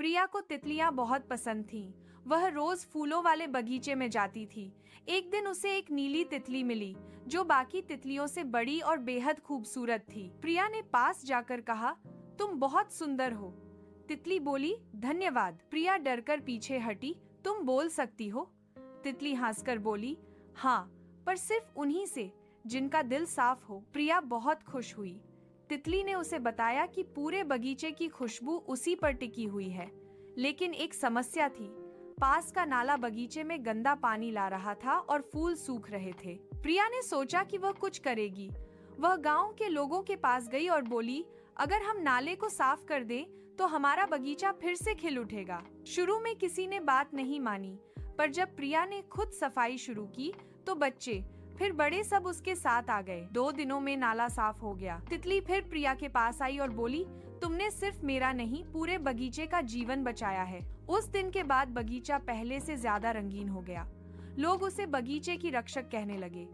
प्रिया को तितलियां बहुत पसंद थीं। वह रोज फूलों वाले बगीचे में जाती थी। एक दिन उसे एक नीली तितली मिली जो बाकी तितलियों से बड़ी और बेहद खूबसूरत थी। प्रिया ने पास जाकर कहा, तुम बहुत सुंदर हो। तितली बोली, धन्यवाद। प्रिया डरकर पीछे हटी। तुम बोल सकती हो? तितली हंसकर बोली, हाँ, पर सिर्फ उन्हीं से जिनका दिल साफ हो। प्रिया बहुत खुश हुई। तितली ने उसे बताया कि पूरे बगीचे की खुशबू उसी पर टिकी हुई है। लेकिन एक समस्या थी। पास का नाला बगीचे में गंदा पानी ला रहा था और फूल सूख रहे थे। प्रिया ने सोचा कि वह कुछ करेगी। वह गांव के लोगों के पास गई और बोली, अगर हम नाले को साफ कर दें तो हमारा बगीचा फिर से खिल उठेगा। शुरू में किसी ने बात नहीं मानी, पर जब प्रिया ने खुद सफाई शुरू की तो बच्चे फिर बड़े सब उसके साथ आ गए। 2 दिनों में नाला साफ हो गया। तितली फिर प्रिया के पास आई और बोली, तुमने सिर्फ मेरा नहीं पूरे बगीचे का जीवन बचाया है। उस दिन के बाद बगीचा पहले से ज्यादा रंगीन हो गया। लोग उसे बगीचे की रक्षक कहने लगे।